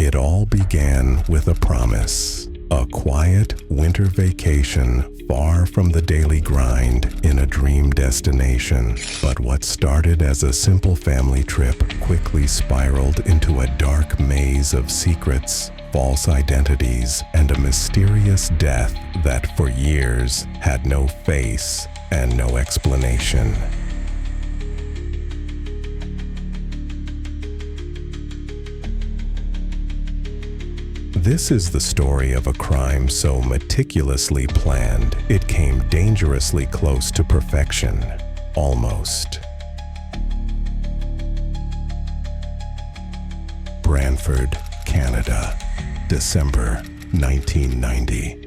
It all began with a promise, a quiet winter vacation far from the daily grind in a dream destination. But what started as a simple family trip quickly spiraled into a dark maze of secrets, false identities, and a mysterious death that for years had no face and no explanation. This is the story of a crime so meticulously planned, it came dangerously close to perfection. Almost. Brantford, Canada, December 1990.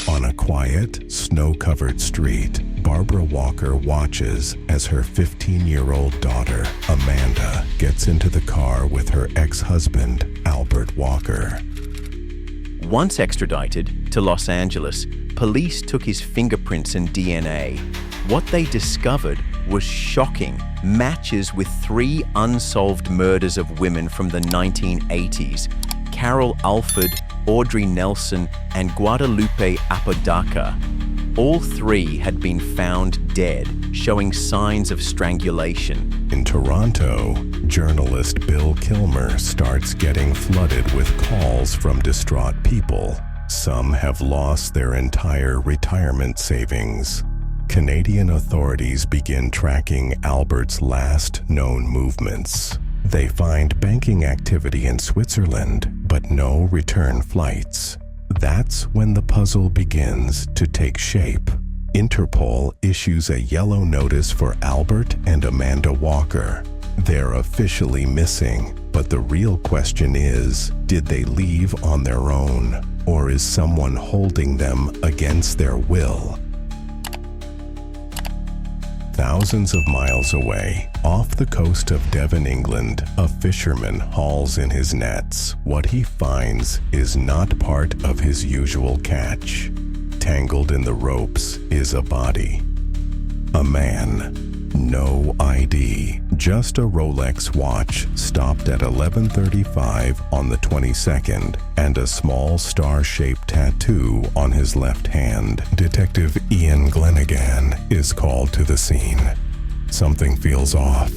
On a quiet, snow-covered street, Barbara Walker watches as her 15-year-old daughter, Amanda, gets into the car with her ex-husband, Albert Walker. Once extradited to Los Angeles, police took his fingerprints and DNA. What they discovered was shocking. Matches with 3 unsolved murders of women from the 1980s: Carol Alford, Audrey Nelson, and Guadalupe Apodaca. All 3 had been found dead, showing signs of strangulation. In Toronto, journalist Bill Kilmer starts getting flooded with calls from distraught people. Some have lost their entire retirement savings. Canadian authorities begin tracking Albert's last known movements. They find banking activity in Switzerland, but no return flights. That's when the puzzle begins to take shape. Interpol issues a yellow notice for Albert and Amanda Walker. They're officially missing, but the real question is, did they leave on their own, or is someone holding them against their will? Thousands of miles away, off the coast of Devon, England, a fisherman hauls in his nets. What he finds is not part of his usual catch. Tangled in the ropes is a body. A man. No ID, just a Rolex watch stopped at 11:35 on the 22nd and a small star-shaped tattoo on his left hand. Detective Ian Glenigan is called to the scene. Something feels off.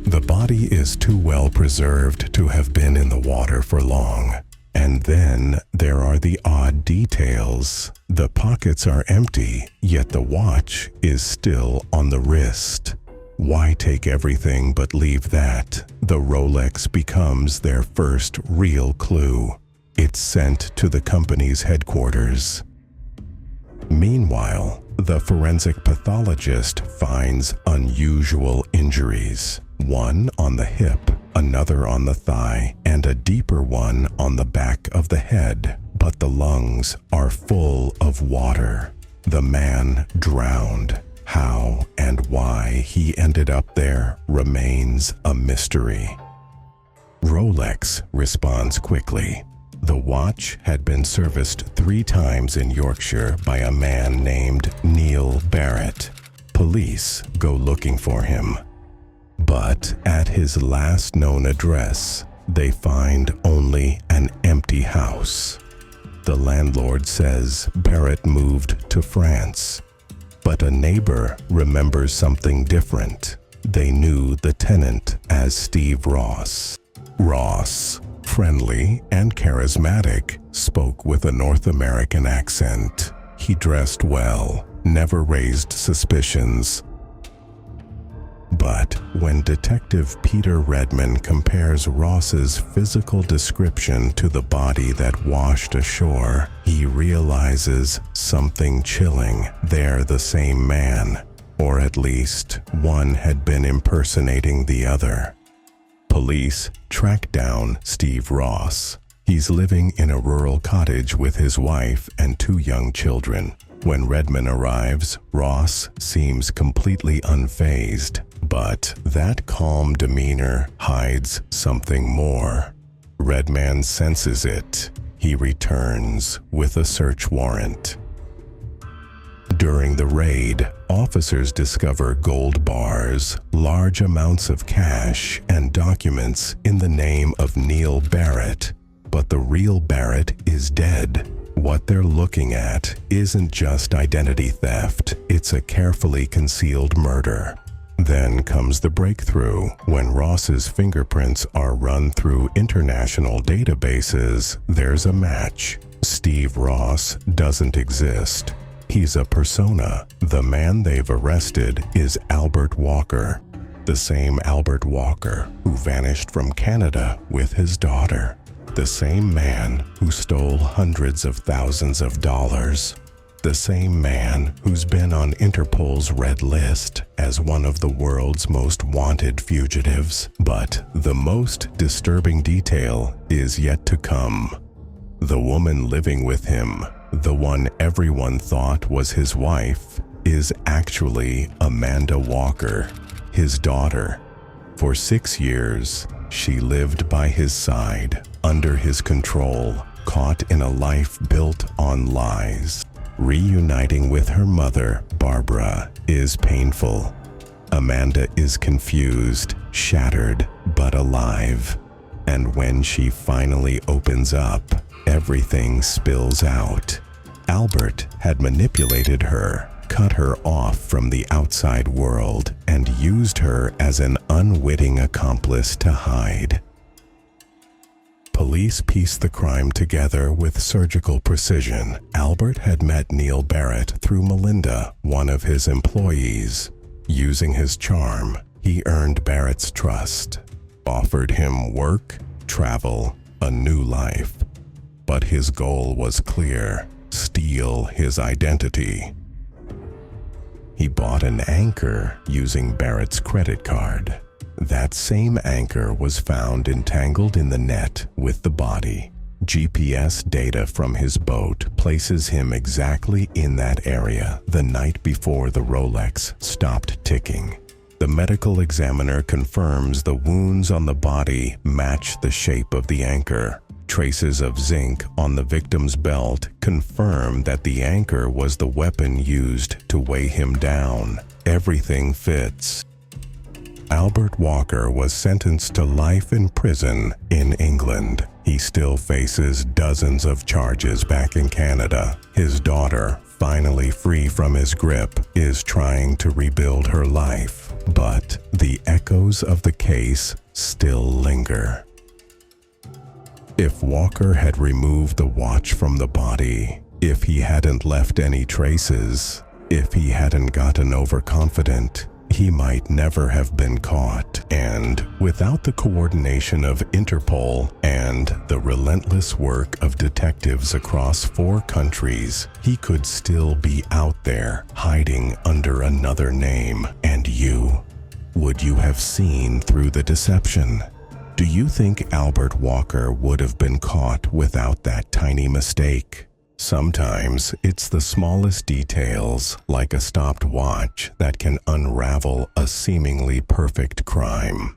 The body is too well preserved to have been in the water for long. And then there are the odd details. The pockets are empty, yet the watch is still on the wrist. Why take everything but leave that? The Rolex becomes their first real clue. It's sent to the company's headquarters. Meanwhile, the forensic pathologist finds unusual injuries. One on the hip, another on the thigh, and a deeper one on the back of the head. But the lungs are full of water. The man drowned. How and why he ended up there remains a mystery. Rolex responds quickly. The watch had been serviced 3 times in Yorkshire by a man named Neil Barrett. Police go looking for him. But at his last known address, they find only an empty house. The landlord says Barrett moved to France. But a neighbor remembers something different. They knew the tenant as Steve Ross. Ross, friendly and charismatic, spoke with a North American accent. He dressed well, never raised suspicions. But when Detective Peter Redman compares Ross's physical description to the body that washed ashore, he realizes something chilling. They're the same man, or at least one had been impersonating the other. Police track down Steve Ross. He's living in a rural cottage with his wife and 2 young children. When Redman arrives, Ross seems completely unfazed. But that calm demeanor hides something more. Redman senses it. He returns with a search warrant. During the raid, officers discover gold bars, large amounts of cash, and documents in the name of Neil Barrett. that the real Barrett is dead. What they're looking at isn't just identity theft, it's a carefully concealed murder. Then comes the breakthrough when Ross's fingerprints are run through international databases. There's a match. Steve Ross doesn't exist. He's a persona. The man they've arrested is Albert Walker, the same Albert Walker who vanished from Canada with his daughter, the same man who stole hundreds of thousands of dollars. The same man who's been on Interpol's red list as one of the world's most wanted fugitives. But the most disturbing detail is yet to come. The woman living with him, the one everyone thought was his wife, is actually Amanda Walker, his daughter. For 6 years, she lived by his side, under his control, caught in a life built on lies. Reuniting with her mother, Barbara, is painful. Amanda is confused, shattered, but alive. And when she finally opens up, everything spills out. Albert had manipulated her, cut her off from the outside world, and used her as an unwitting accomplice to hide. Police pieced the crime together with surgical precision. Albert had met Neil Barrett through Melinda, one of his employees. Using his charm, he earned Barrett's trust, offered him work, travel, a new life. But his goal was clear: steal his identity. He bought an anchor using Barrett's credit card. That same anchor was found entangled in the net with the body. GPS data from his boat places him exactly in that area the night before the Rolex stopped ticking. The medical examiner confirms the wounds on the body match the shape of the anchor. Traces of zinc on the victim's belt confirm that the anchor was the weapon used to weigh him down. Everything fits. Albert Walker was sentenced to life in prison in England. He still faces dozens of charges back in Canada. His daughter, finally free from his grip, is trying to rebuild her life. But the echoes of the case still linger. If Walker had removed the watch from the body, if he hadn't left any traces, if he hadn't gotten overconfident, he might never have been caught. And without the coordination of Interpol and the relentless work of detectives across 4 countries, he could still be out there, hiding under another name. And you? Would you have seen through the deception? Do you think Albert Walker would have been caught without that tiny mistake? Sometimes it's the smallest details, like a stopped watch, that can unravel a seemingly perfect crime.